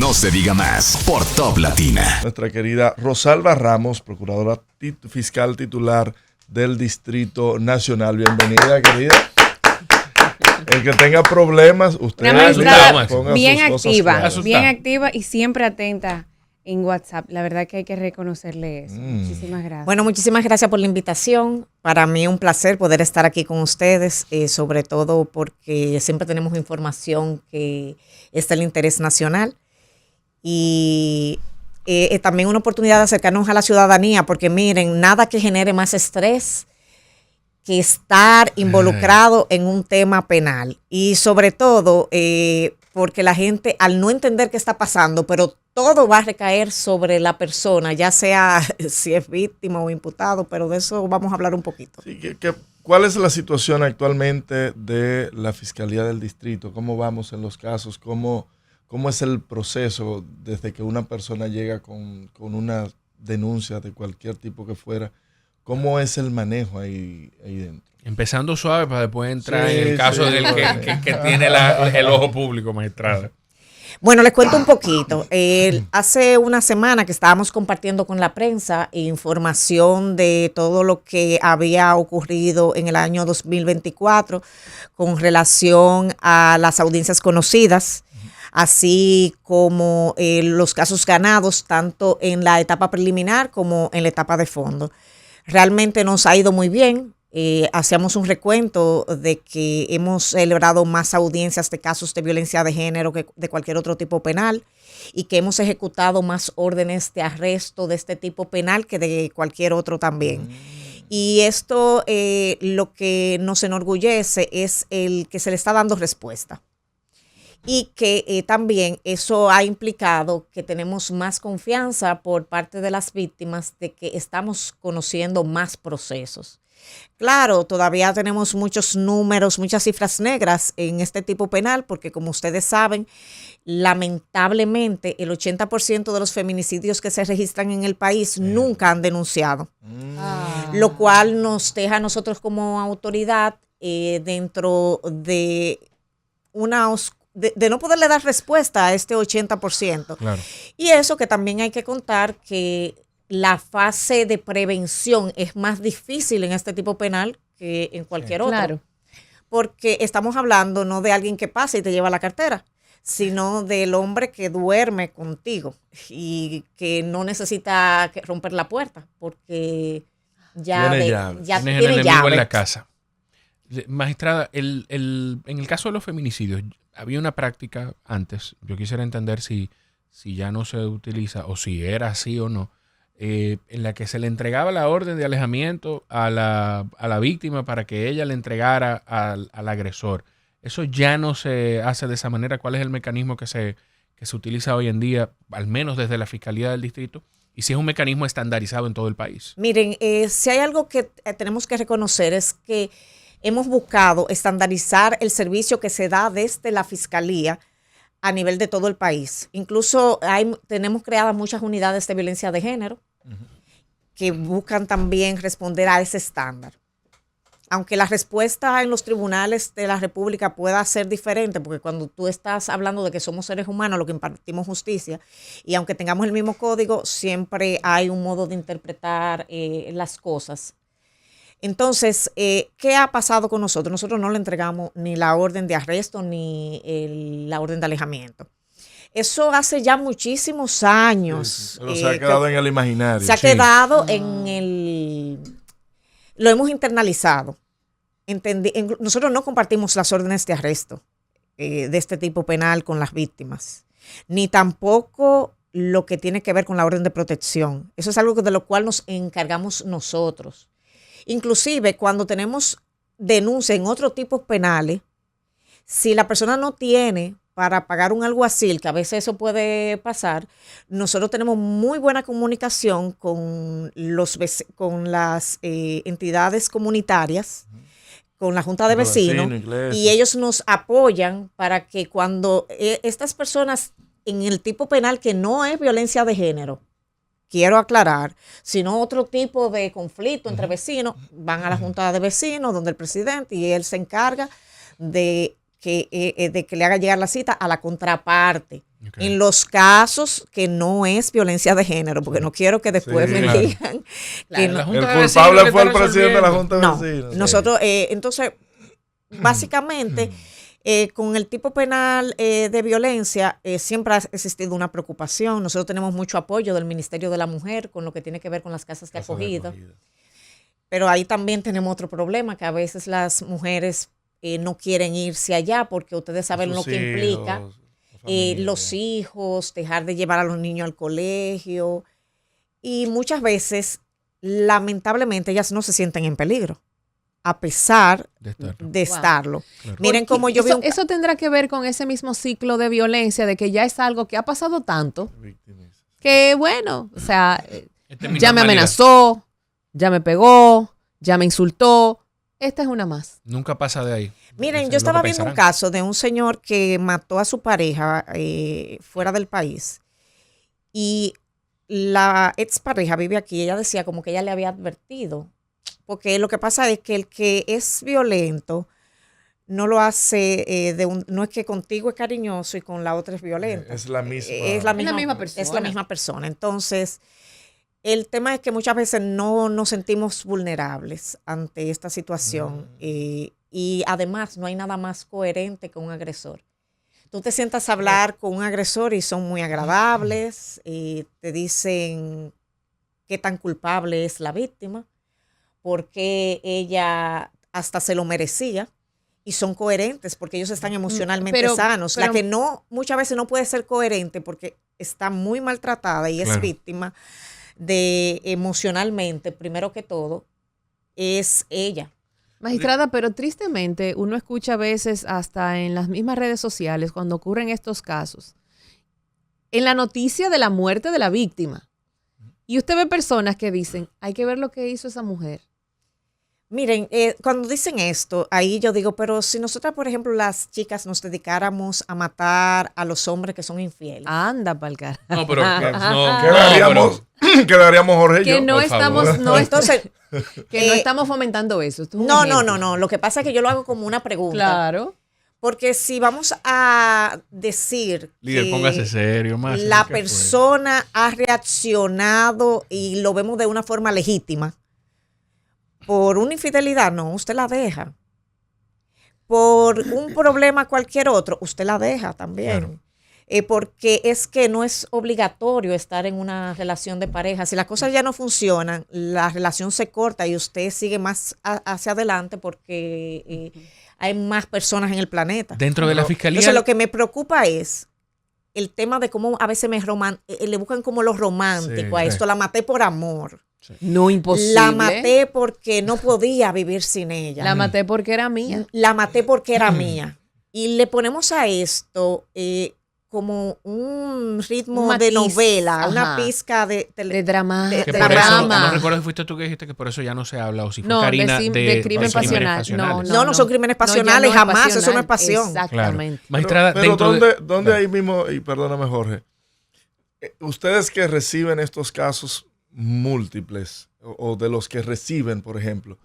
No se diga más por Top Latina. Nuestra querida Rosalba Ramos, procuradora fiscal titular del Distrito Nacional. Bienvenida, querida. El que tenga problemas, usted ponga bien sus activa, cosas bien activa y siempre atenta en WhatsApp. La verdad que hay que reconocerle eso. Muchísimas gracias. Bueno, muchísimas gracias por la invitación. Para mí es un placer poder estar aquí con ustedes, sobre todo porque siempre tenemos información que es del interés nacional y también una oportunidad de acercarnos a la ciudadanía, porque miren, nada que genere más estrés que estar involucrado en un tema penal y sobre todo porque la gente al no entender qué está pasando, pero todo va a recaer sobre la persona, ya sea si es víctima o imputado, pero de eso vamos a hablar un poquito. Sí, ¿cuál es la situación actualmente de la Fiscalía del Distrito? ¿Cómo vamos en los casos? ¿Cómo es el proceso desde que una persona llega con una denuncia de cualquier tipo que fuera? ¿Cómo es el manejo ahí dentro? Empezando suave para después entrar en el caso del que tiene el ojo público, magistrada. Bueno, les cuento un poquito. Hace una semana que estábamos compartiendo con la prensa información de todo lo que había ocurrido en el año 2024 con relación a las audiencias conocidas, así como los casos ganados tanto en la etapa preliminar como en la etapa de fondo. Realmente nos ha ido muy bien. Hacíamos un recuento de que hemos celebrado más audiencias de casos de violencia de género que de cualquier otro tipo penal y que hemos ejecutado más órdenes de arresto de este tipo penal que de cualquier otro también. Y esto lo que nos enorgullece es el que se le está dando respuesta. Y que también eso ha implicado que tenemos más confianza por parte de las víctimas de que estamos conociendo más procesos. Claro, todavía tenemos muchos números, muchas cifras negras en este tipo penal, porque como ustedes saben, lamentablemente el 80% de los feminicidios que se registran en el país nunca han denunciado, lo cual nos deja a nosotros como autoridad dentro de una de no poderle dar respuesta a este 80%. Claro. Y eso que también hay que contar que la fase de prevención es más difícil en este tipo penal que en cualquier otro. Claro. Porque estamos hablando no de alguien que pasa y te lleva la cartera, sino del hombre que duerme contigo y que no necesita romper la puerta porque ya tiene el enemigo en la casa. Magistrada, en el caso de los feminicidios, había una práctica antes, yo quisiera entender si ya no se utiliza o si era así o no, en la que se le entregaba la orden de alejamiento a la víctima para que ella le entregara al agresor. Eso ya no se hace de esa manera. ¿Cuál es el mecanismo que se utiliza hoy en día, al menos desde la Fiscalía del Distrito? Y si es un mecanismo estandarizado en todo el país. Miren, si hay algo que tenemos que reconocer es que hemos buscado estandarizar el servicio que se da desde la Fiscalía a nivel de todo el país. Incluso tenemos creadas muchas unidades de violencia de género que buscan también responder a ese estándar. Aunque la respuesta en los tribunales de la República pueda ser diferente, porque cuando tú estás hablando de que somos seres humanos, lo que impartimos justicia, y aunque tengamos el mismo código, siempre hay un modo de interpretar las cosas. Entonces, ¿qué ha pasado con nosotros? Nosotros no le entregamos ni la orden de arresto ni la orden de alejamiento. Eso hace ya muchísimos años. Sí, pero se ha quedado en el imaginario. Se ha quedado lo hemos internalizado. Nosotros no compartimos las órdenes de arresto de este tipo penal con las víctimas, ni tampoco lo que tiene que ver con la orden de protección. Eso es algo de lo cual nos encargamos nosotros. Inclusive cuando tenemos denuncia en otros tipos penales, si la persona no tiene para pagar un alguacil, que a veces eso puede pasar, nosotros tenemos muy buena comunicación con las entidades comunitarias, con la Junta de Vecinos, y ellos nos apoyan para que cuando estas personas en el tipo penal que no es violencia de género, quiero aclarar, sino otro tipo de conflicto entre vecinos, van a la Junta de Vecinos, donde el presidente, y él se encarga de de que le haga llegar la cita a la contraparte. Okay. En los casos que no es violencia de género, porque no quiero que después me digan que el culpable fue el presidente de la Junta de Vecinos. Nosotros, entonces, básicamente, con el tipo penal de violencia, siempre ha existido una preocupación. Nosotros tenemos mucho apoyo del Ministerio de la Mujer con lo que tiene que ver con las casas de acogida. Pero ahí también tenemos otro problema, que a veces las mujeres no quieren irse allá porque ustedes saben lo que implica. Los hijos, dejar de llevar a los niños al colegio. Y muchas veces, lamentablemente, ellas no se sienten en peligro, a pesar de estarlo. Claro. Miren cómo yo veo. Eso tendrá que ver con ese mismo ciclo de violencia, de que ya es algo que ha pasado tanto, que bueno, o sea, ya me amenazó, ya me pegó, ya me insultó. Esta es una más. Nunca pasa de ahí. Miren, yo estaba viendo un caso de un señor que mató a su pareja fuera del país y la expareja vive aquí. Ella decía como que ella le había advertido, porque lo que pasa es que el que es violento no lo hace no es que contigo es cariñoso y con la otra es violenta. Es la misma. Es la misma persona. Es la misma persona. Entonces, el tema es que muchas veces no nos sentimos vulnerables ante esta situación y además no hay nada más coherente que un agresor. Tú te sientas a hablar con un agresor y son muy agradables, te dicen qué tan culpable es la víctima, porque ella hasta se lo merecía y son coherentes porque ellos están emocionalmente sanos. La que no, muchas veces no puede ser coherente porque está muy maltratada y es víctima de emocionalmente, primero que todo, es ella. Magistrada, pero tristemente uno escucha a veces hasta en las mismas redes sociales cuando ocurren estos casos, en la noticia de la muerte de la víctima, y usted ve personas que dicen, hay que ver lo que hizo esa mujer. Miren, cuando dicen esto, ahí yo digo, pero si nosotras, por ejemplo, las chicas nos dedicáramos a matar a los hombres que son infieles. Anda, pa'l carajo. No, pero quedaríamos Jorge y yo. Que no estamos, entonces, que no estamos fomentando eso. No. Lo que pasa es que yo lo hago como una pregunta. Claro. Porque si vamos a decir líder, póngase serio, más la persona ha reaccionado y lo vemos de una forma legítima, por una infidelidad, no, usted la deja. Por un problema cualquier otro, usted la deja también. Claro. Porque es que no es obligatorio estar en una relación de pareja. Si las cosas ya no funcionan, la relación se corta y usted sigue más hacia adelante porque hay más personas en el planeta. Dentro de la fiscalía. Entonces, lo que me preocupa es el tema de cómo a veces le buscan como lo romántico a esto. La maté por amor. Sí. No, imposible. La maté porque no podía vivir sin ella. La maté porque era mía. La maté porque era mía. Y le ponemos a esto como un ritmo de novela, una pizca de drama. No recuerdo si fuiste tú que dijiste que por eso ya no se habla, o si fue Karina de crimen pasional. No son crímenes pasionales, jamás, pasional, eso no es pasión. Exactamente. Claro. Magistrada, pero ¿dónde ahí mismo, y perdóname Jorge, ustedes que reciben estos casos múltiples, o de los que reciben, por ejemplo,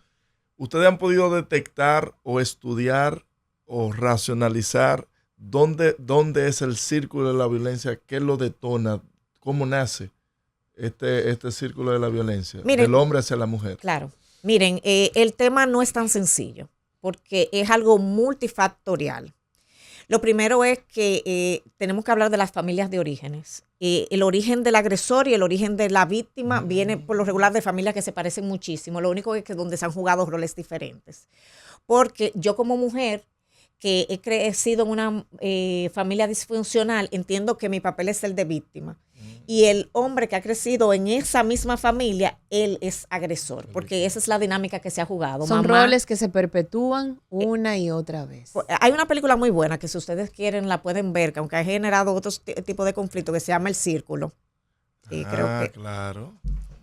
¿ustedes han podido detectar o estudiar o racionalizar dónde es el círculo de la violencia? ¿Qué lo detona? ¿Cómo nace este círculo de la violencia? Miren, del hombre hacia la mujer. Claro. Miren, el tema no es tan sencillo porque es algo multifactorial. Lo primero es que tenemos que hablar de las familias de orígenes. El origen del agresor y el origen de la víctima viene por lo regular de familias que se parecen muchísimo. Lo único es que donde se han jugado roles diferentes. Porque yo como mujer que he crecido en una familia disfuncional, entiendo que mi papel es el de víctima. Y el hombre que ha crecido en esa misma familia, él es agresor, porque esa es la dinámica que se ha jugado. Son roles que se perpetúan una y otra vez. Hay una película muy buena que si ustedes quieren la pueden ver, que aunque ha generado otro tipo de conflicto, que se llama El Círculo. Creo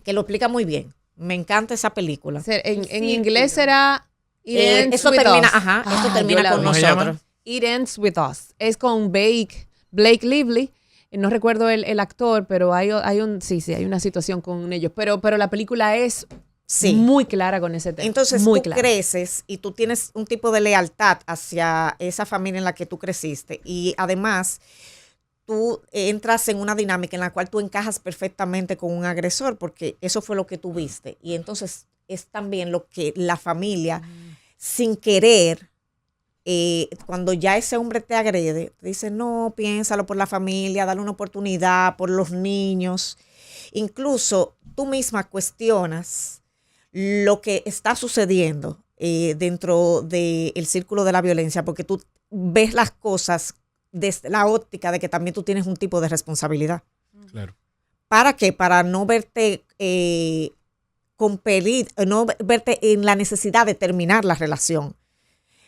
que lo explica muy bien. Me encanta esa película. En inglés será... Esto termina con nosotros. It Ends With Us. Es con Blake Lively. No recuerdo el actor, pero hay una situación con ellos. Pero la película es Sí. muy clara con ese tema. Entonces muy tú clara. creces y tú tienes un tipo de lealtad hacia esa familia en la que tú creciste y además tú entras en una dinámica en la cual tú encajas perfectamente con un agresor porque eso fue lo que tú viste y entonces es también lo que la familia sin querer cuando ya ese hombre te agrede te dice no, piénsalo por la familia, dale una oportunidad por los niños, incluso tú misma cuestionas lo que está sucediendo dentro del círculo de la violencia, porque tú ves las cosas desde la óptica de que también tú tienes un tipo de responsabilidad. Claro. ¿Para qué? Para no verte compelido, no verte en la necesidad de terminar la relación.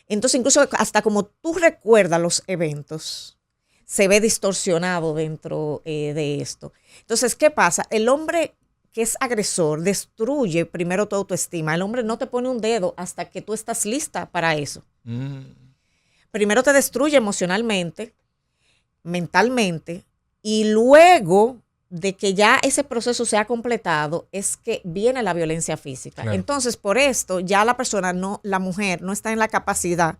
Entonces, incluso hasta como tú recuerdas los eventos, se ve distorsionado dentro de esto. Entonces, ¿qué pasa? El hombre que es agresor destruye primero tu autoestima. El hombre no te pone un dedo hasta que tú estás lista para eso. Primero te destruye emocionalmente, mentalmente, y luego de que ya ese proceso se ha completado es que viene la violencia física. Claro. Entonces, por esto, ya la mujer no está en la capacidad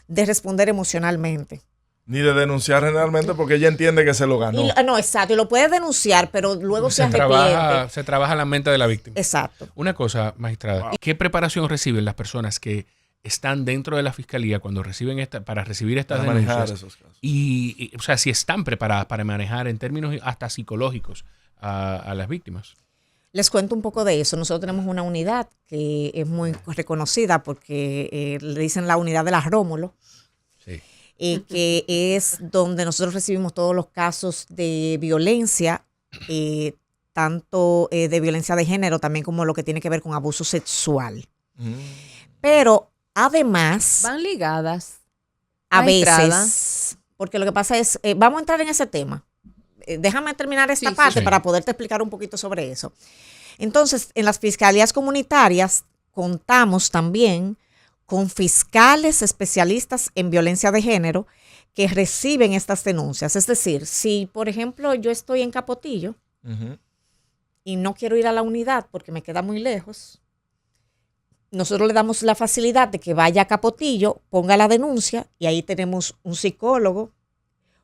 de responder emocionalmente. Ni de denunciar generalmente porque ella entiende que se lo ganó. No, exacto, y lo puede denunciar, pero luego se arrepiente. Se trabaja la mente de la víctima. Exacto. Una cosa, magistrada, ¿qué preparación reciben las personas que están dentro de la fiscalía cuando reciben para recibir estas Para manejar denuncias? esos casos. Y, o sea, si están preparadas para manejar en términos hasta psicológicos a las víctimas. Les cuento un poco de eso. Nosotros tenemos una unidad que es muy reconocida porque le dicen la unidad de las Rómulo. Sí. Que es donde nosotros recibimos todos los casos de violencia, tanto de violencia de género, también como lo que tiene que ver con abuso sexual. Pero además, Van ligadas. a Maestrada. veces, porque lo que pasa es, vamos a entrar en ese tema. Déjame terminar esta Sí, parte sí. para poderte explicar un poquito sobre eso. Entonces, en las fiscalías comunitarias contamos también con fiscales especialistas en violencia de género que reciben estas denuncias. Es decir, si, por ejemplo, yo estoy en Capotillo y no quiero ir a la unidad porque me queda muy lejos, nosotros le damos la facilidad de que vaya a Capotillo, ponga la denuncia y ahí tenemos un psicólogo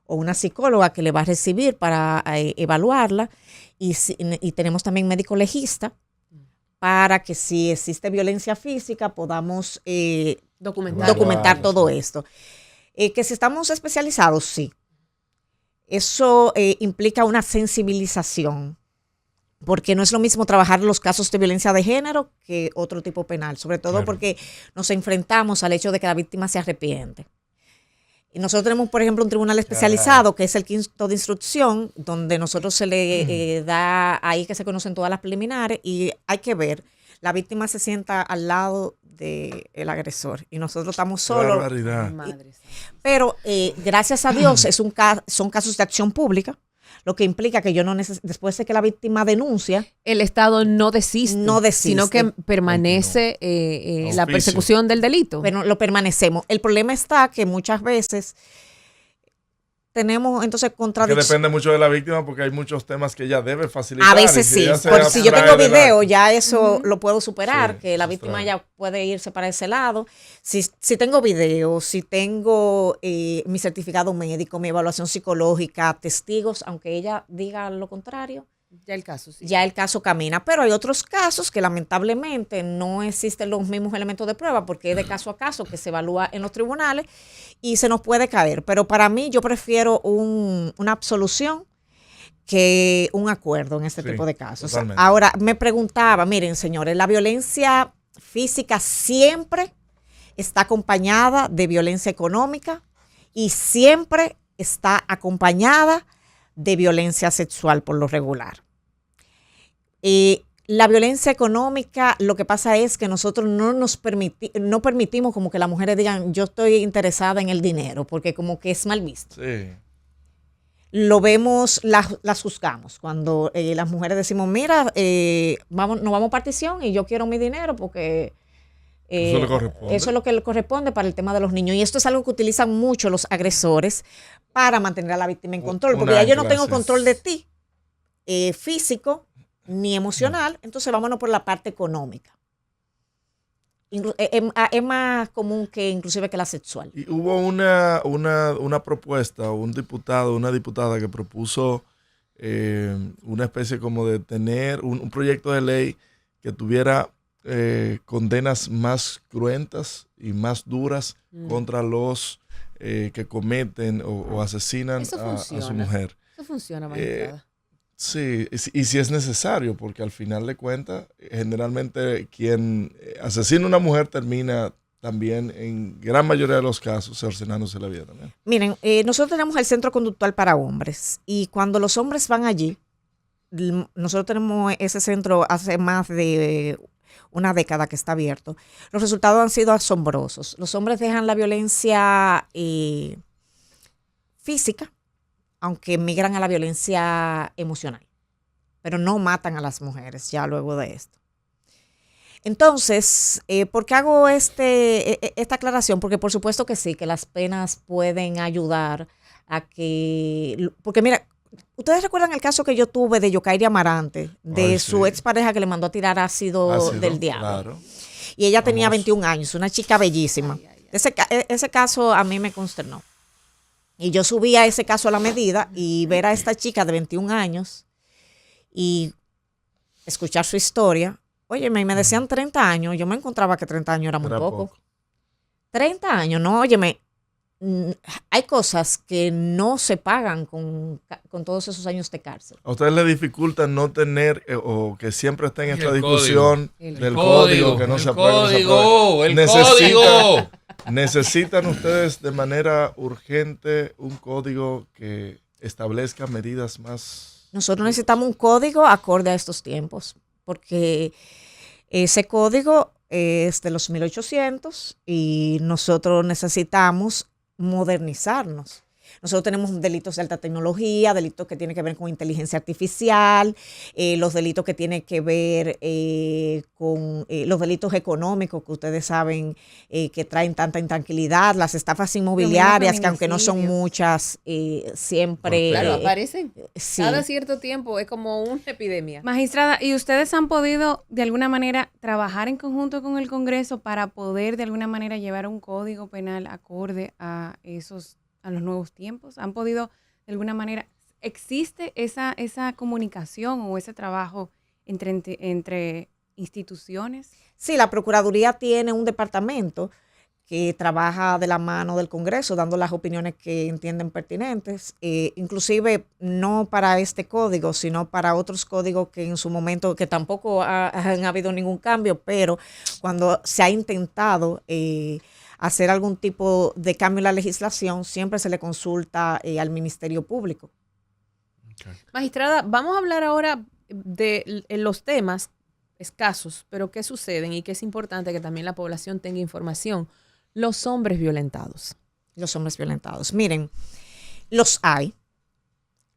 o una psicóloga que le va a recibir para evaluarla y tenemos también médico legista para que si existe violencia física podamos documentar todo esto. Que si estamos especializados, sí. Eso implica una sensibilización, porque no es lo mismo trabajar los casos de violencia de género que otro tipo penal, sobre todo porque nos enfrentamos al hecho de que la víctima se arrepiente. Y nosotros tenemos, por ejemplo, un tribunal especializado que es el quinto de instrucción, donde nosotros se le da ahí que se conocen todas las preliminares y hay que ver, la víctima se sienta al lado del agresor y nosotros estamos solos. Barbaridad. Pero gracias a Dios son casos de acción pública, lo que implica que yo no después de que la víctima denuncia, El Estado no desiste, sino que permanece la Auspicio. persecución del delito. pero lo permanecemos. El problema está que muchas veces tenemos entonces Que contradicciones. depende mucho de la víctima porque hay muchos temas que ella debe facilitar. A veces y sí. ella se Por si yo abstrae tengo de la- video, ya eso lo puedo superar, Sí, que la se víctima abstrae. ya puede irse para ese lado. Si tengo video, si tengo mi certificado médico, mi evaluación psicológica, testigos, aunque ella diga lo contrario, Ya el caso, sí. ya el caso camina. Pero hay otros casos que lamentablemente no existen los mismos elementos de prueba porque es de caso a caso que se evalúa en los tribunales y se nos puede caer. Pero para mí yo prefiero una absolución que un acuerdo en este Sí, tipo de casos. totalmente. Ahora, me preguntaba, miren señores, la violencia física siempre está acompañada de violencia económica y siempre está acompañada de violencia sexual por lo regular. La violencia económica, lo que pasa es que nosotros no permitimos como que las mujeres digan, yo estoy interesada en el dinero, porque como que es mal visto. Sí. Lo vemos, las juzgamos. Cuando las mujeres decimos, mira, nos vamos a partición y yo quiero mi dinero porque Eso le corresponde. eso es lo que le corresponde para el tema de los niños. Y esto es algo que utilizan mucho los agresores para mantener a la víctima en control. Porque ya yo no ancla, tengo sí. control de ti físico, ni emocional, entonces vámonos por la parte económica. Es más común que inclusive que la sexual. Y hubo una propuesta, un diputado, una diputada que propuso una especie como de tener un proyecto de ley que tuviera condenas más cruentas y más duras contra los que cometen o asesinan a su mujer. Eso funciona, magistrada. Sí, y si es necesario, porque al final de cuentas, generalmente quien asesina a una mujer termina también, en gran mayoría de los casos, cercenándose la vida también. Miren, nosotros tenemos el centro conductual para hombres y cuando los hombres van allí, nosotros tenemos ese centro hace más de una década que está abierto. Los resultados han sido asombrosos. Los hombres dejan la violencia física, aunque migran a la violencia emocional, pero no matan a las mujeres ya luego de esto. Entonces, ¿por qué hago esta aclaración? Porque por supuesto que sí, que las penas pueden ayudar a que... Porque mira, ¿ustedes recuerdan el caso que yo tuve de Yokairi Amarante, de su expareja que le mandó a tirar ácido del diablo? Claro. Y ella tenía 21 años, una chica bellísima. Ese caso a mí me consternó. Y yo subí a ese caso a la medida y ver a esta chica de 21 años y escuchar su historia. Óyeme, y me decían 30 años. Yo me encontraba que 30 años era muy poco. 30 años, no, óyeme. Hay cosas que no se pagan con todos esos años de cárcel. ¿A ustedes les dificulta no tener o que siempre estén en esta discusión del código que no se aprueba? ¡El código! ¿Necesitan ustedes de manera urgente un código que establezca medidas más? Nosotros necesitamos un código acorde a estos tiempos, porque ese código es de los 1800 y nosotros necesitamos modernizarnos. Nosotros tenemos delitos de alta tecnología, delitos que tienen que ver con inteligencia artificial, los delitos que tienen que ver con los delitos económicos que ustedes saben que traen tanta intranquilidad, las estafas inmobiliarias que aunque no son muchas, siempre... Claro, aparecen. Sí. Cada cierto tiempo es como una epidemia. Magistrada, ¿y ustedes han podido de alguna manera trabajar en conjunto con el Congreso para poder de alguna manera llevar un código penal acorde a los nuevos tiempos? ¿Han podido de alguna manera, existe esa comunicación o ese trabajo entre instituciones? Sí, la Procuraduría tiene un departamento que trabaja de la mano del Congreso, dando las opiniones que entienden pertinentes, inclusive no para este código, sino para otros códigos que en su momento, que tampoco han habido ningún cambio, pero cuando se ha intentado hacer algún tipo de cambio en la legislación, siempre se le consulta al Ministerio Público. Okay. Magistrada, vamos a hablar ahora de los temas escasos, pero que suceden y que es importante que también la población tenga información. Los hombres violentados. Los hombres violentados. Miren, los hay.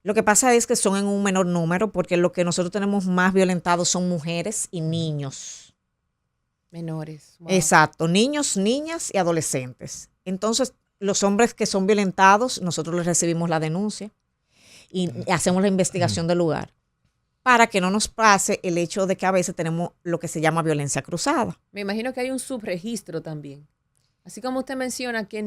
Lo que pasa es que son en un menor número porque lo que nosotros tenemos más violentados son mujeres y niños. Menores. Wow. Exacto, niños, niñas y adolescentes. Entonces, los hombres que son violentados, nosotros les recibimos la denuncia y hacemos la investigación del lugar para que no nos pase el hecho de que a veces tenemos lo que se llama violencia cruzada. Me imagino que hay un subregistro también. Así como usted menciona que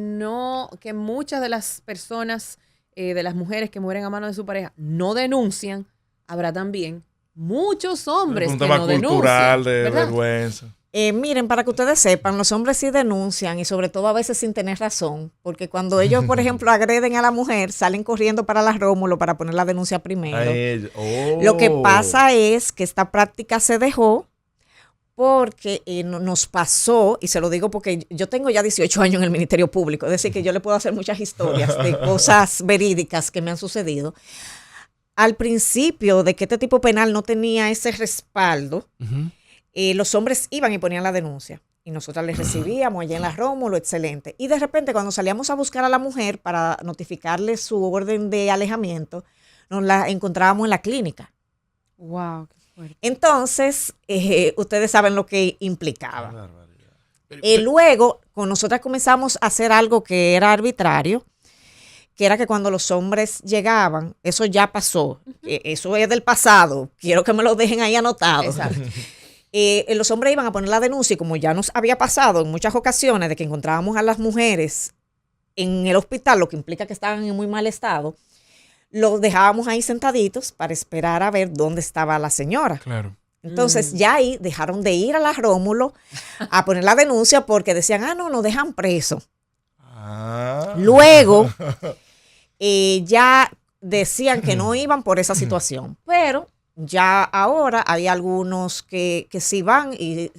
muchas de las personas, de las mujeres que mueren a mano de su pareja, no denuncian, habrá también muchos hombres que no denuncian. Un tema cultural de vergüenza. Miren, para que ustedes sepan, los hombres sí denuncian y sobre todo a veces sin tener razón, porque cuando ellos, por ejemplo, agreden a la mujer, salen corriendo para la Rómulo para poner la denuncia primero. Lo que pasa es que esta práctica se dejó porque nos pasó, y se lo digo porque yo tengo ya 18 años en el Ministerio Público, es decir, que yo le puedo hacer muchas historias de cosas verídicas que me han sucedido. Al principio de que este tipo penal no tenía ese respaldo, los hombres iban y ponían la denuncia y nosotras les recibíamos allá en la Rómulo, excelente. Y de repente cuando salíamos a buscar a la mujer para notificarle su orden de alejamiento, nos la encontrábamos en la clínica. ¡Wow! Qué fuerte. Entonces, ustedes saben lo que implicaba. Luego, con nosotras comenzamos a hacer algo que era arbitrario. que era que cuando los hombres llegaban, eso ya pasó, eso es del pasado, quiero que me lo dejen ahí anotado. Exacto. Los hombres iban a poner la denuncia y como ya nos había pasado en muchas ocasiones de que encontrábamos a las mujeres en el hospital, lo que implica que estaban en muy mal estado, los dejábamos ahí sentaditos para esperar a ver dónde estaba la señora. Claro. Entonces ya ahí dejaron de ir a la Rómulo a poner la denuncia porque decían, no, nos dejan preso. Luego ya decían que no iban por esa situación, pero ya ahora hay algunos que sí van y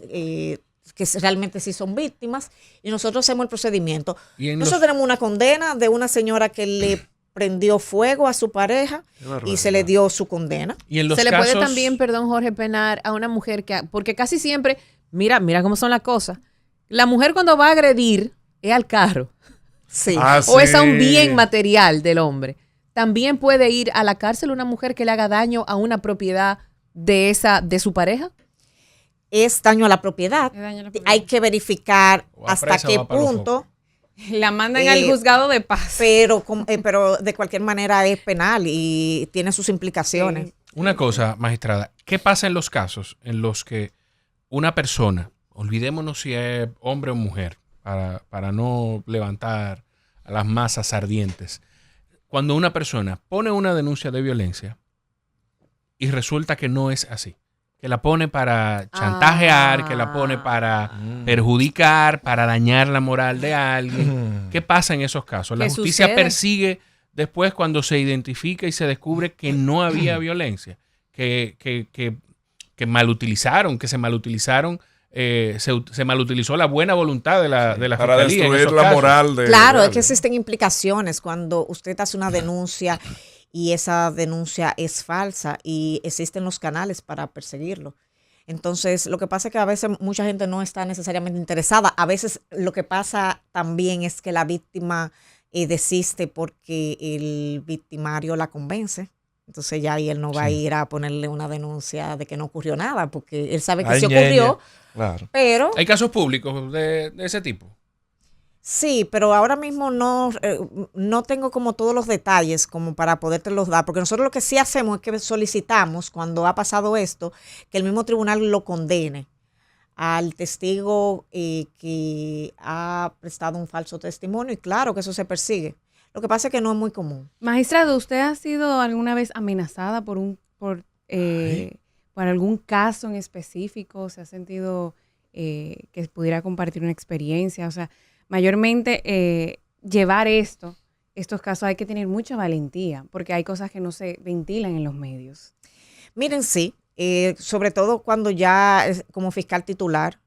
que realmente sí son víctimas y nosotros hacemos el procedimiento. Nosotros tenemos una condena de una señora que le prendió fuego a su pareja y se le dio su condena. Y en los se le casos... puede también, perdón Jorge, penar a una mujer porque casi siempre, mira cómo son las cosas. La mujer cuando va a agredir es al carro. Sí. O es a un bien material del hombre. También puede ir a la cárcel una mujer que le haga daño a una propiedad de su pareja. Es daño a la propiedad. Hay que verificar hasta qué punto. La mandan al juzgado de paz. Pero de cualquier manera es penal y tiene sus implicaciones. Sí. Una cosa, magistrada, ¿qué pasa en los casos en los que una persona, olvidémonos si es hombre o mujer, para no levantar a las masas ardientes, cuando una persona pone una denuncia de violencia y resulta que no es así? Que la pone para chantajear, que la pone para perjudicar, para dañar la moral de alguien. ¿Qué pasa en esos casos? La justicia persigue después cuando se identifica y se descubre que no había violencia, que se malutilizaron, se malutilizó la buena voluntad de la para fiscalía destruir la moral de... Claro, es que existen implicaciones cuando usted hace una denuncia y esa denuncia es falsa y existen los canales para perseguirlo. Entonces, lo que pasa es que a veces mucha gente no está necesariamente interesada. A veces lo que pasa también es que la víctima desiste porque el victimario la convence. Entonces ya ahí él no va a ir a ponerle una denuncia de que no ocurrió nada porque él sabe que sí ocurrió. Claro. Pero ¿hay casos públicos de ese tipo? sí, pero ahora mismo no tengo como todos los detalles como para podértelos dar, porque nosotros lo que sí hacemos es que solicitamos, cuando ha pasado esto, que el mismo tribunal lo condene al testigo que ha prestado un falso testimonio, y claro que eso se persigue. Lo que pasa es que no es muy común. Magistrado, ¿usted ha sido alguna vez amenazada por algún caso en específico? ¿Se ha sentido que pudiera compartir una experiencia? O sea, mayormente llevar estos casos hay que tener mucha valentía, porque hay cosas que no se ventilan en los medios. Miren, sí, sobre todo cuando ya como fiscal titular,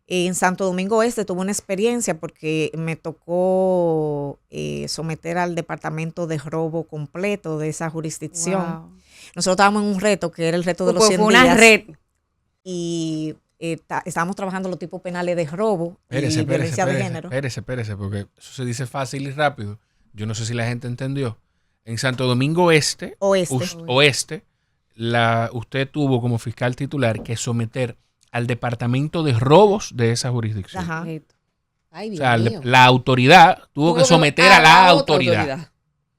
en Santo Domingo Este tuve una experiencia porque me tocó someter al departamento de robo completo de esa jurisdicción. Wow. Nosotros estábamos en un reto que era el reto de los 100 días. Una red. Y estábamos trabajando los tipos penales de robo y violencia de género. Espérese, porque eso se dice fácil y rápido. Yo no sé si la gente entendió. En Santo Domingo Oeste, usted tuvo como fiscal titular que someter al departamento de robos de esa jurisdicción. Ajá. Ay, Dios o sea, mío. La autoridad tuvo que someter a la autoridad.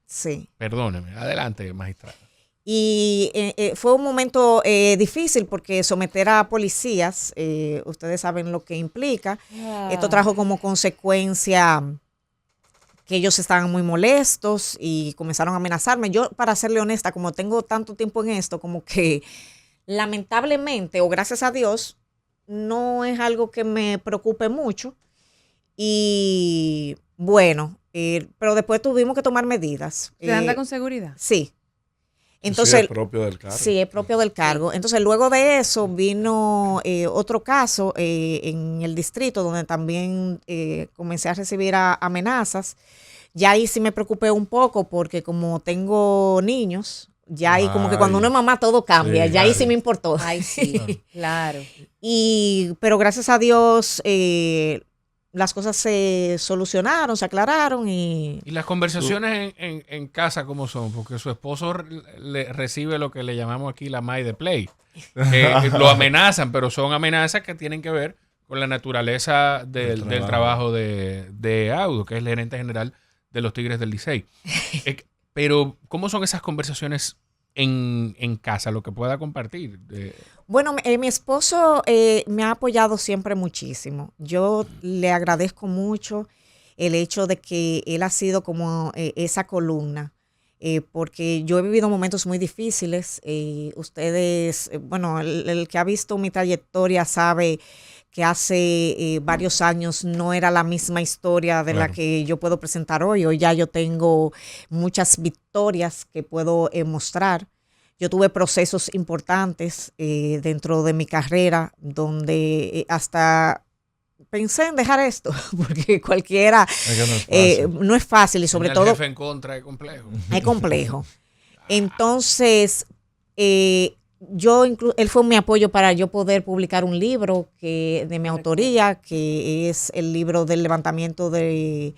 Sí. Perdóneme. Adelante, magistrado. Y fue un momento difícil porque someter a policías, ustedes saben lo que implica. Esto trajo como consecuencia que ellos estaban muy molestos y comenzaron a amenazarme. Yo, para serle honesta, como tengo tanto tiempo en esto, como que lamentablemente o gracias a Dios, no es algo que me preocupe mucho. Y bueno, pero después tuvimos que tomar medidas. ¿Se anda con seguridad? Sí. Entonces, sí, es propio del cargo. Sí, es propio del cargo. Entonces, luego de eso vino otro caso en el distrito donde también comencé a recibir amenazas. Ya ahí sí me preocupé un poco porque como tengo niños, ya ahí como que cuando uno es mamá todo cambia. Sí, ya ahí sí me importó. Ay, sí, claro. Pero gracias a Dios las cosas se solucionaron, se aclararon. ¿Y las conversaciones en casa cómo son? Porque su esposo recibe lo que le llamamos aquí la May de Play. Lo amenazan, pero son amenazas que tienen que ver con la naturaleza del trabajo de Audo, que es el gerente general de los Tigres del Licey. Pero, ¿cómo son esas conversaciones en casa, lo que pueda compartir? Bueno, mi esposo me ha apoyado siempre muchísimo. Yo le agradezco mucho el hecho de que él ha sido como esa columna, porque yo he vivido momentos muy difíciles. Ustedes, bueno, el que ha visto mi trayectoria sabe que hace varios años no era la misma historia de la que yo puedo presentar hoy. Hoy ya yo tengo muchas victorias que puedo mostrar. Yo tuve procesos importantes dentro de mi carrera donde hasta pensé en dejar esto, porque cualquiera no es fácil y sobre todo... El jefe en contra es complejo. Es complejo. Entonces, él fue mi apoyo para yo poder publicar un libro de mi autoría, que es el libro del levantamiento del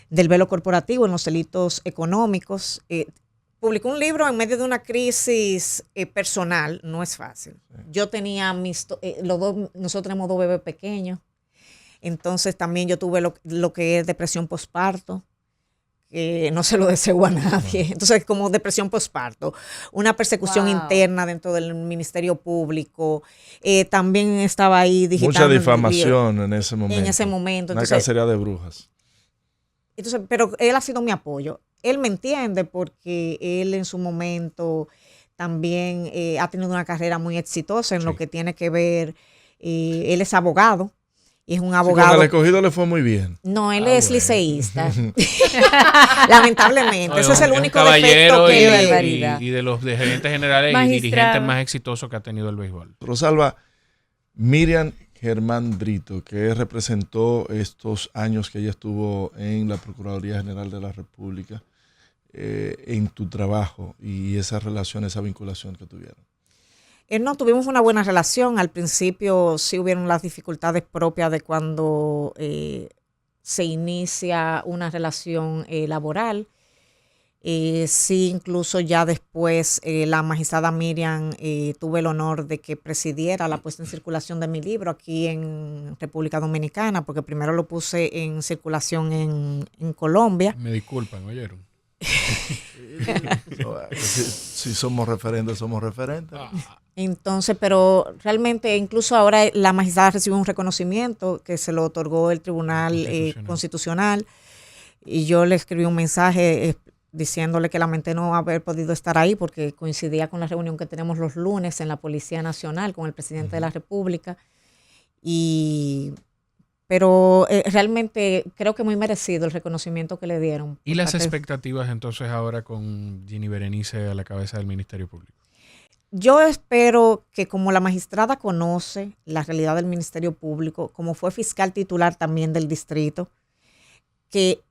velo corporativo en los delitos económicos. Publicó un libro en medio de una crisis personal, no es fácil. Yo tenía nosotros tenemos 2 bebés pequeños, entonces también yo tuve lo que es depresión postparto. No se lo deseo a nadie. Entonces, como depresión postparto, una persecución interna dentro del Ministerio Público. También estaba ahí digitando. Mucha difamación en ese momento. En ese momento. Una cacería de brujas. Entonces, pero él ha sido mi apoyo. Él me entiende porque él en su momento también ha tenido una carrera muy exitosa en lo que tiene que ver. Él es abogado. Y es un abogado. Al Escogido le fue muy bien. No, él es liceísta. Lamentablemente. Ese es el único defecto que y de los gerentes generales y dirigentes más exitosos que ha tenido el béisbol. Rosalba, Miriam Germán Brito, que representó estos años que ella estuvo en la Procuraduría General de la República, en tu trabajo y esa relación, esa vinculación que tuvieron. No, tuvimos una buena relación. Al principio sí hubieron las dificultades propias de cuando se inicia una relación laboral. Sí, incluso ya después la magistrada Miriam tuve el honor de que presidiera la puesta en circulación de mi libro aquí en República Dominicana, porque primero lo puse en circulación en Colombia. Me disculpan, ¿oyeron? Si somos referentes, somos referentes. Entonces, pero realmente incluso ahora la magistrada recibió un reconocimiento que se lo otorgó el Tribunal Constitucional y yo le escribí un mensaje diciéndole que lamenté no haber podido estar ahí porque coincidía con la reunión que tenemos los lunes en la Policía Nacional con el presidente de la República. Pero realmente creo que muy merecido el reconocimiento que le dieron. ¿Y las expectativas entonces ahora con Ginny Berenice a la cabeza del Ministerio Público? Yo espero que como la magistrada conoce la realidad del Ministerio Público, como fue fiscal titular también del distrito, que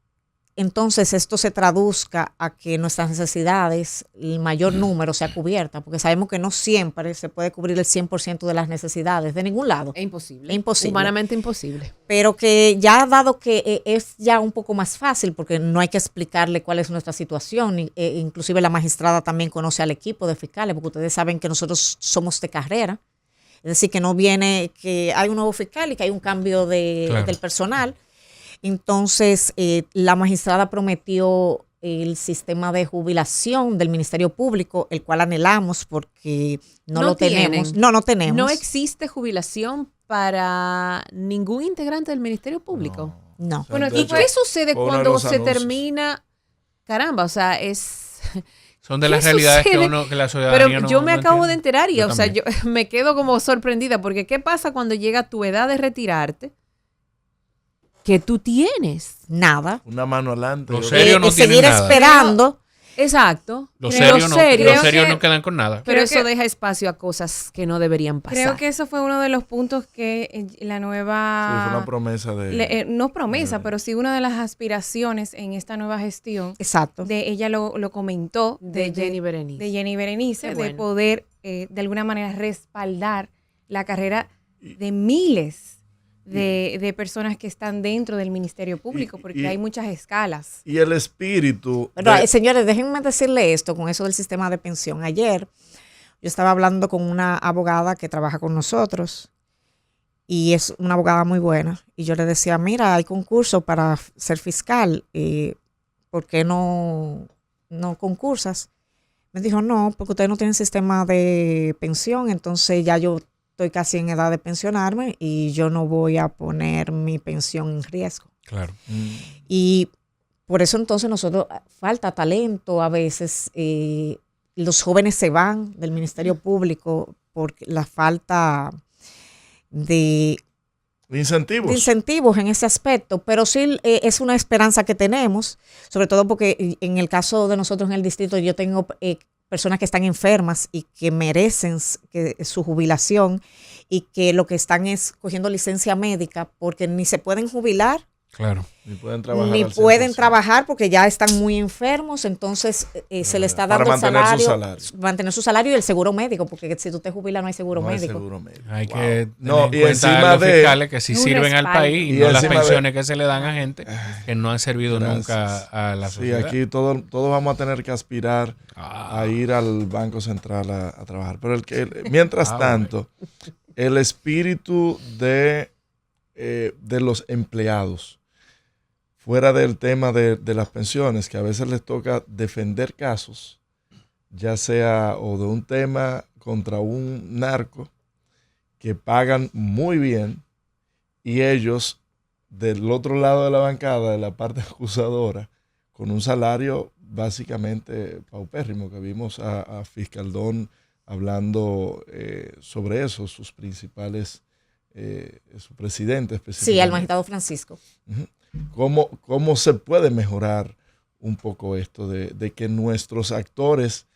entonces esto se traduzca a que nuestras necesidades, el mayor número sea cubierta, porque sabemos que no siempre se puede cubrir el 100% de las necesidades de ningún lado. Es imposible. Es imposible. Humanamente imposible. Pero que ya dado que es ya un poco más fácil, porque no hay que explicarle cuál es nuestra situación, inclusive la magistrada también conoce al equipo de fiscales, porque ustedes saben que nosotros somos de carrera, es decir, que no viene, que hay un nuevo fiscal y que hay un cambio del personal. Entonces, la magistrada prometió el sistema de jubilación del Ministerio Público, el cual anhelamos porque no lo tenemos. No tenemos. ¿No existe jubilación para ningún integrante del Ministerio Público? No. Bueno, ¿y qué sucede cuando se termina? Caramba, o sea, son de las realidades que la ciudadanía Pero yo me acabo de enterar y, o sea, yo me quedo como sorprendida porque ¿qué pasa cuando llega tu edad de retirarte? Que tú tienes nada. Una mano adelante. Los serios no tienen seguir nada. esperando. Exacto. Los serios no quedan con nada. Pero eso deja espacio a cosas que no deberían pasar. Creo que eso fue uno de los puntos que la nueva... Sí, fue una promesa de... no promesa, pero sí una de las aspiraciones en esta nueva gestión. Exacto. Ella lo comentó. De Ginny Berenice. De Ginny Berenice, bueno. de poder de alguna manera respaldar la carrera de miles de personas que están dentro del Ministerio Público, porque hay muchas escalas. Y el espíritu... Pero, señores, déjenme decirle esto con eso del sistema de pensión. Ayer yo estaba hablando con una abogada que trabaja con nosotros y es una abogada muy buena. Y yo le decía, mira, hay concurso para ser fiscal. ¿por qué no concursas? Me dijo, no, porque ustedes no tienen sistema de pensión, entonces ya yo estoy casi en edad de pensionarme y yo no voy a poner mi pensión en riesgo. Claro. Y por eso entonces nosotros, falta talento a veces, los jóvenes se van del Ministerio Público por la falta de incentivos en ese aspecto, pero sí es una esperanza que tenemos, sobre todo porque en el caso de nosotros en el distrito yo tengo personas que están enfermas y que merecen su jubilación y que lo que están es cogiendo licencia médica porque ni se pueden jubilar. Claro. Ni pueden trabajar porque ya están muy enfermos, entonces se le está dando mantener su salario y el seguro médico, porque si tú te jubilas no hay seguro médico. Hay que tener en cuenta los fiscales que sí sirven al país y no las pensiones que se le dan a gente que no han servido nunca a la sociedad. Sí, aquí todos vamos a tener que aspirar a ir al Banco Central a trabajar. Pero mientras tanto, el espíritu de los empleados, fuera del tema de las pensiones, que a veces les toca defender casos, ya sea o de un tema contra un narco, que pagan muy bien, y ellos del otro lado de la bancada, de la parte acusadora, con un salario básicamente paupérrimo, que vimos a Fiscaldón hablando sobre eso, sus principales, su presidente específicamente. Sí, al magistrado Francisco. Uh-huh. ¿Cómo se puede mejorar un poco esto de que nuestros actores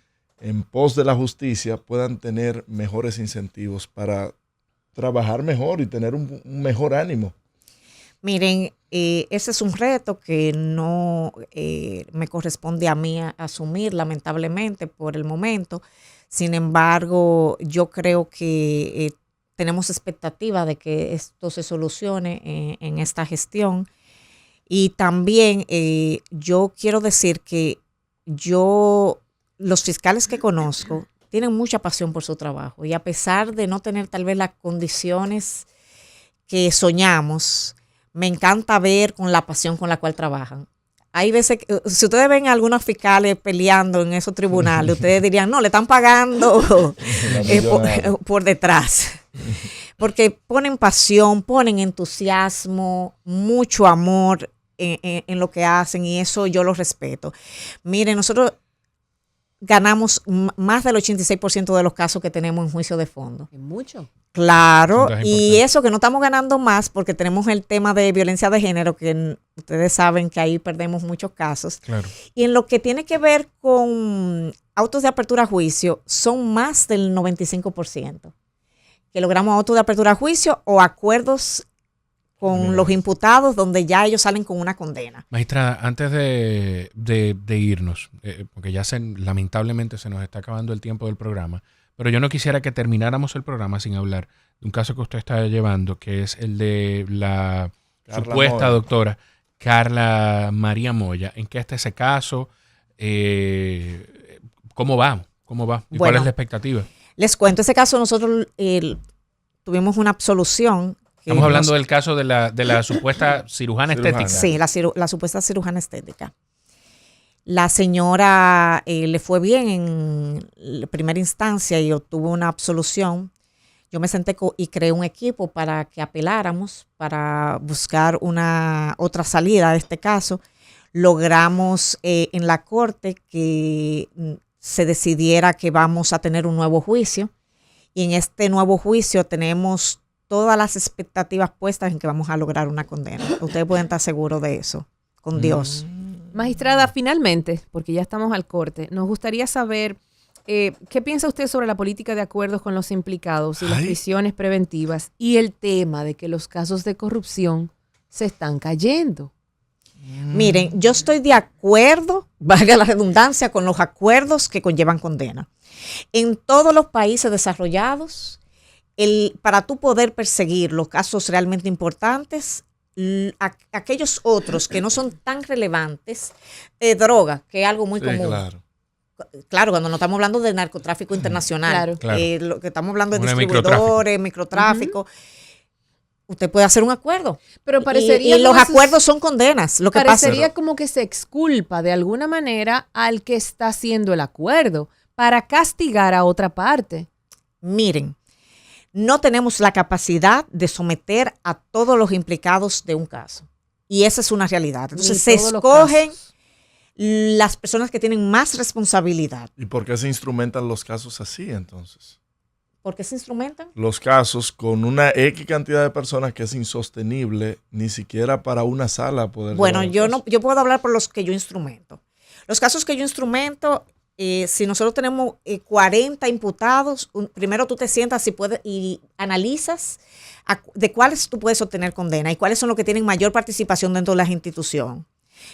en pos de la justicia puedan tener mejores incentivos para trabajar mejor y tener un mejor ánimo? Miren, ese es un reto que no me corresponde a mí asumir, lamentablemente, por el momento. Sin embargo, yo creo que tenemos expectativa de que esto se solucione en esta gestión. Y también yo quiero decir que los fiscales que conozco tienen mucha pasión por su trabajo y a pesar de no tener tal vez las condiciones que soñamos, me encanta ver con la pasión con la cual trabajan. Hay veces, si ustedes ven a algunos fiscales peleando en esos tribunales, ustedes dirían, no, le están pagando por detrás. Porque ponen pasión, ponen entusiasmo, mucho amor en lo que hacen y eso yo lo respeto. Miren, nosotros ganamos más del 86% de los casos que tenemos en juicio de fondo. Es mucho. Claro, y eso que no estamos ganando más porque tenemos el tema de violencia de género, que ustedes saben que ahí perdemos muchos casos. Claro. Y en lo que tiene que ver con autos de apertura a juicio, son más del 95%. Que logramos autos de apertura a juicio o acuerdos con los imputados donde ya ellos salen con una condena. Magistrada, antes de irnos, porque ya lamentablemente se nos está acabando el tiempo del programa, pero yo no quisiera que termináramos el programa sin hablar de un caso que usted está llevando, que es el de la supuesta doctora Carla María Moya. ¿En qué está ese caso? ¿Cómo va? ¿Y cuál es la expectativa? Les cuento, ese caso nosotros tuvimos una absolución. Estamos hablando del caso de la supuesta cirujana estética. Sí, la supuesta cirujana estética. La señora le fue bien en la primera instancia y obtuvo una absolución. Yo me senté y creé un equipo para que apeláramos, para buscar otra salida a este caso. Logramos en la corte que se decidiera que vamos a tener un nuevo juicio. Y en este nuevo juicio tenemos todas las expectativas puestas en que vamos a lograr una condena. Ustedes pueden estar seguros de eso, con Dios. Magistrada, finalmente, porque ya estamos al corte, nos gustaría saber qué piensa usted sobre la política de acuerdos con los implicados y las prisiones preventivas y el tema de que los casos de corrupción se están cayendo. Miren, yo estoy de acuerdo, valga la redundancia, con los acuerdos que conllevan condena. En todos los países desarrollados, para tú poder perseguir los casos realmente importantes, aquellos otros que no son tan relevantes, droga, que es algo muy común. Claro, cuando no estamos hablando de narcotráfico internacional, Claro. Lo que estamos hablando de distribuidores, microtráfico. usted puede hacer un acuerdo. Pero parecería y los acuerdos son condenas. Lo que parecería pasa, como que se exculpa de alguna manera al que está haciendo el acuerdo para castigar a otra parte. miren, no tenemos la capacidad de someter a todos los implicados de un caso. Y esa es una realidad. Entonces se escogen las personas que tienen más responsabilidad. ¿Y por qué se instrumentan los casos así entonces? ¿Por qué se instrumentan? Los casos con una X cantidad de personas que es insostenible, ni siquiera para una sala poder. Bueno, yo puedo hablar por los que yo instrumento. Los casos que yo instrumento, si nosotros tenemos 40 imputados, primero tú te sientas y analizas de cuáles tú puedes obtener condena y cuáles son los que tienen mayor participación dentro de las instituciones.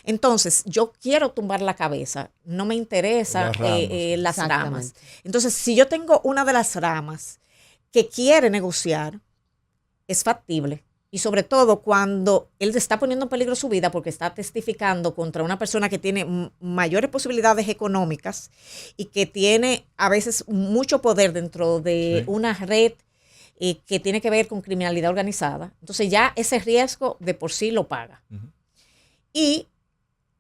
Entonces, yo quiero tumbar la cabeza, no me interesa las ramas. Entonces, si yo tengo una de las ramas que quiere negociar, es factible. Y sobre todo cuando él está poniendo en peligro su vida porque está testificando contra una persona que tiene mayores posibilidades económicas y que tiene a veces mucho poder dentro de una red que tiene que ver con criminalidad organizada. Entonces ya ese riesgo de por sí lo paga. Y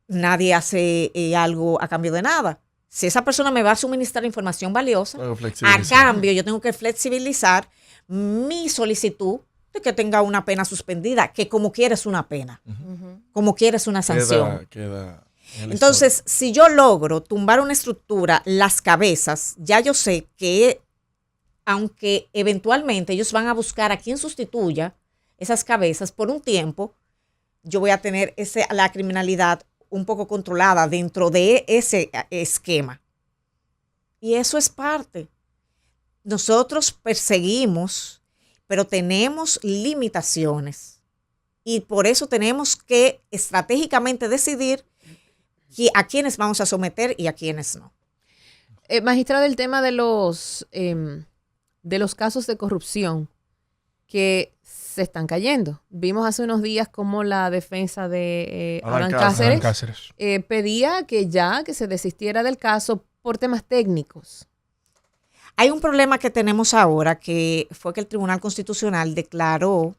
nadie hace algo a cambio de nada. Si esa persona me va a suministrar información valiosa, a cambio yo tengo que flexibilizar mi solicitud de que tenga una pena suspendida, que como quieres una pena, como quieres una sanción. Entonces, si yo logro tumbar una estructura, las cabezas, ya yo sé que aunque eventualmente ellos van a buscar a quien sustituya esas cabezas por un tiempo, yo voy a tener la criminalidad un poco controlada dentro de ese esquema. Y eso es parte. Nosotros perseguimos, pero tenemos limitaciones. Y por eso tenemos que estratégicamente decidir a quiénes vamos a someter y a quiénes no. Magistrada, el tema de los casos de corrupción que se están cayendo. Vimos hace unos días cómo la defensa de Adán Cáceres pedía que se desistiera del caso por temas técnicos. Hay un problema que tenemos ahora, que fue que el Tribunal Constitucional declaró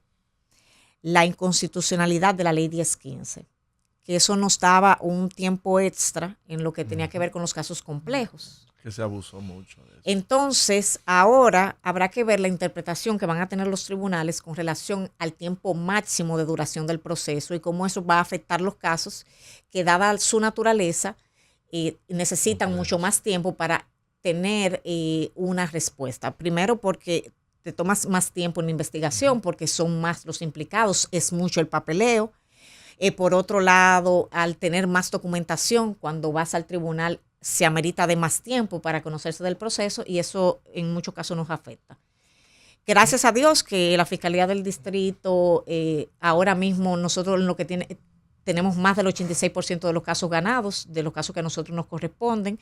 la inconstitucionalidad de la Ley 1015, que eso nos daba un tiempo extra en lo que tenía que ver con los casos complejos. Que se abusó mucho de eso. Entonces, ahora habrá que ver la interpretación que van a tener los tribunales con relación al tiempo máximo de duración del proceso y cómo eso va a afectar los casos que, dada su naturaleza, necesitan mucho más tiempo para tener una respuesta. Primero porque te tomas más tiempo en la investigación, porque son más los implicados, es mucho el papeleo. Por otro lado, al tener más documentación, cuando vas al tribunal, se amerita de más tiempo para conocerse del proceso y eso en muchos casos nos afecta. Gracias a Dios que la Fiscalía del Distrito, ahora mismo nosotros en lo que tenemos más del 86% de los casos ganados, de los casos que a nosotros nos corresponden,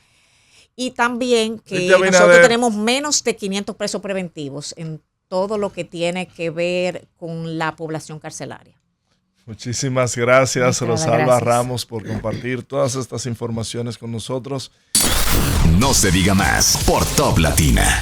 y también que nosotros tenemos menos de 500 presos preventivos en todo lo que tiene que ver con la población carcelaria. Muchísimas gracias, Rosalba Ramos, por compartir todas estas informaciones con nosotros. No se diga más por Top Latina.